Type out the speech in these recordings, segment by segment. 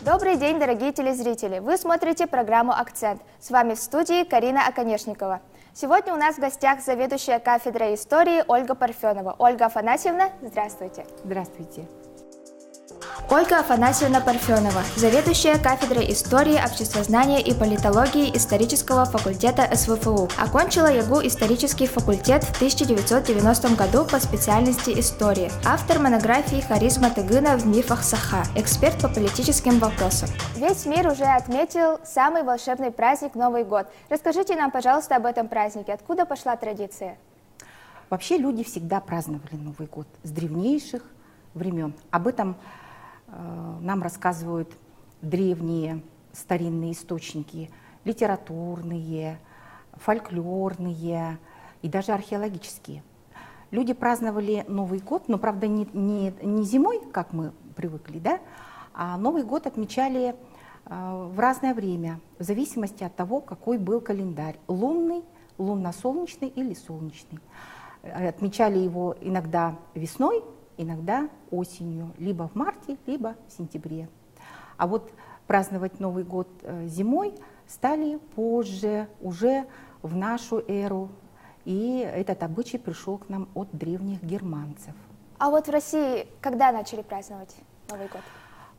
Добрый день, дорогие телезрители! Вы смотрите программу «Акцент». С вами в студии Карина Оконешникова. Сегодня у нас в гостях заведующая кафедрой истории Ольга Парфенова. Ольга Афанасьевна, здравствуйте. Здравствуйте. Ольга Афанасьевна Парфенова, заведующая кафедрой истории, обществознания и политологии исторического факультета СВФУ. Окончила ЯГУ исторический факультет в 1990 году по специальности истории. Автор монографии «Харизма Тыгына в мифах Саха», эксперт по политическим вопросам. Весь мир уже отметил самый волшебный праздник Новый год. Расскажите нам, пожалуйста, об этом празднике. Откуда пошла традиция? Вообще люди всегда праздновали Новый год с древнейших времен. Об этом нам рассказывают древние старинные источники, литературные, фольклорные и даже археологические. Люди праздновали Новый год, но, правда, не зимой, как мы привыкли, да, а Новый год отмечали в разное время, в зависимости от того, какой был календарь, лунный, лунно-солнечный или солнечный. Отмечали его иногда весной, иногда осенью, либо в марте, либо в сентябре. А вот праздновать Новый год зимой стали позже, уже в нашу эру. И этот обычай пришел к нам от древних германцев. А вот в России когда начали праздновать Новый год?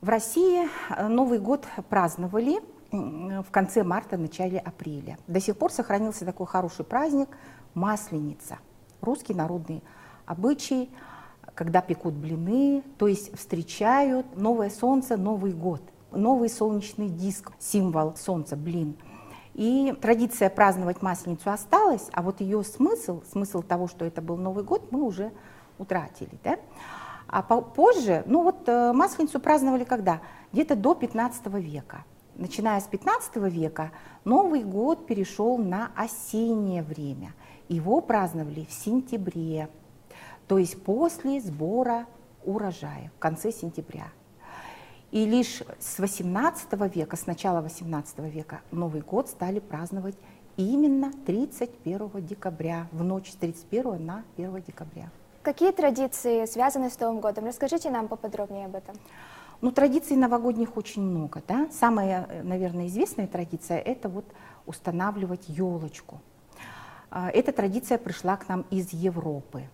В России Новый год праздновали в конце марта, начале апреля. До сих пор сохранился такой хороший праздник – Масленица. Русский народный обычай, когда пекут блины, то есть встречают новое солнце, Новый год, новый солнечный диск, символ солнца, блин. И традиция праздновать Масленицу осталась, а вот ее смысл того, что это был Новый год, мы уже утратили. Да? А позже, Масленицу праздновали когда? Где-то до 15 века. Начиная с 15 века Новый год перешел на осеннее время. Его праздновали в сентябре. То есть после сбора урожая, в конце сентября. И лишь с 18 века, с начала 18 века, Новый год стали праздновать именно 31 декабря, в ночь с 31 на 1 декабря. Какие традиции связаны с Новым годом? Расскажите нам поподробнее об этом. Традиций новогодних очень много. Да? Самая, наверное, известная традиция – это устанавливать елочку. Эта традиция пришла к нам из Европы.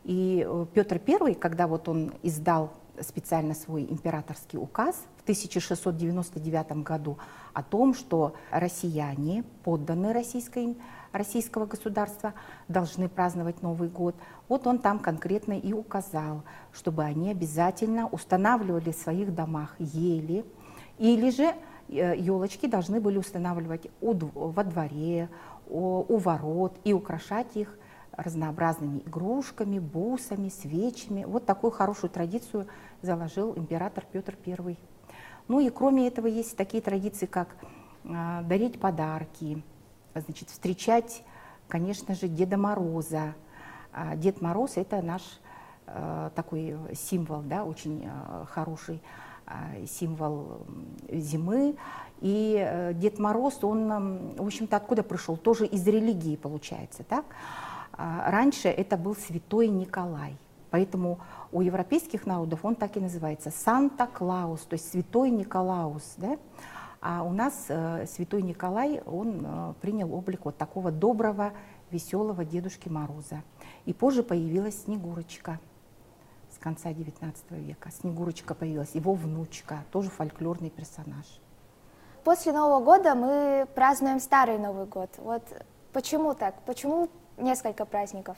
И Петр I, когда он издал специально свой императорский указ в 1699 году о том, что россияне, подданные российского государства, должны праздновать Новый год, он там конкретно и указал, чтобы они обязательно устанавливали в своих домах ели, или же елочки должны были устанавливать во дворе, у ворот и украшать их разнообразными игрушками, бусами, свечами. Вот такую хорошую традицию заложил император Петр I. И кроме этого есть такие традиции, как дарить подарки, встречать, конечно же, Деда Мороза. Дед Мороз – это наш такой символ, да, очень хороший символ зимы. И Дед Мороз, он, в общем-то, откуда пришел? Тоже из религии, получается, так? Раньше это был Святой Николай, поэтому у европейских народов он так и называется – Санта-Клаус, то есть Святой Николаус. Да? А у нас Святой Николай, он принял облик такого доброго, веселого Дедушки Мороза. И позже появилась Снегурочка с конца XIX века. Снегурочка появилась, его внучка, тоже фольклорный персонаж. После Нового года мы празднуем Старый Новый год. Почему так? Почему несколько праздников?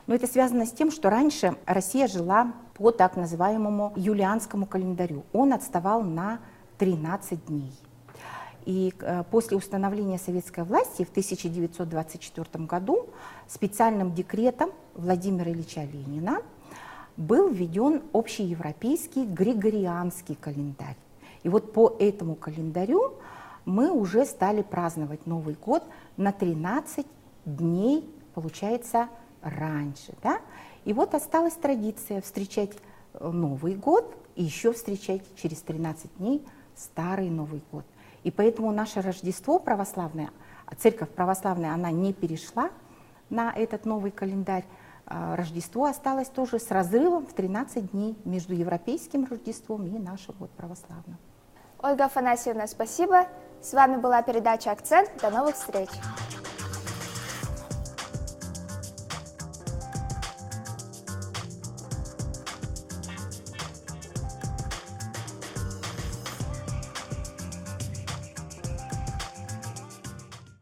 Это связано с тем, что раньше Россия жила по так называемому юлианскому календарю. Он отставал на 13 дней. И после установления советской власти в 1924 году специальным декретом Владимира Ильича Ленина был введен общеевропейский григорианский календарь. И по этому календарю мы уже стали праздновать Новый год на 13 дней, получается, раньше. Да? И осталась традиция встречать Новый год и еще встречать через 13 дней Старый Новый год. И поэтому наше Рождество православное, церковь православная, она не перешла на этот новый календарь. Рождество осталось тоже с разрывом в 13 дней между европейским Рождеством и нашим вот православным. Ольга Афанасьевна, спасибо. С вами была передача «Акцент». До новых встреч!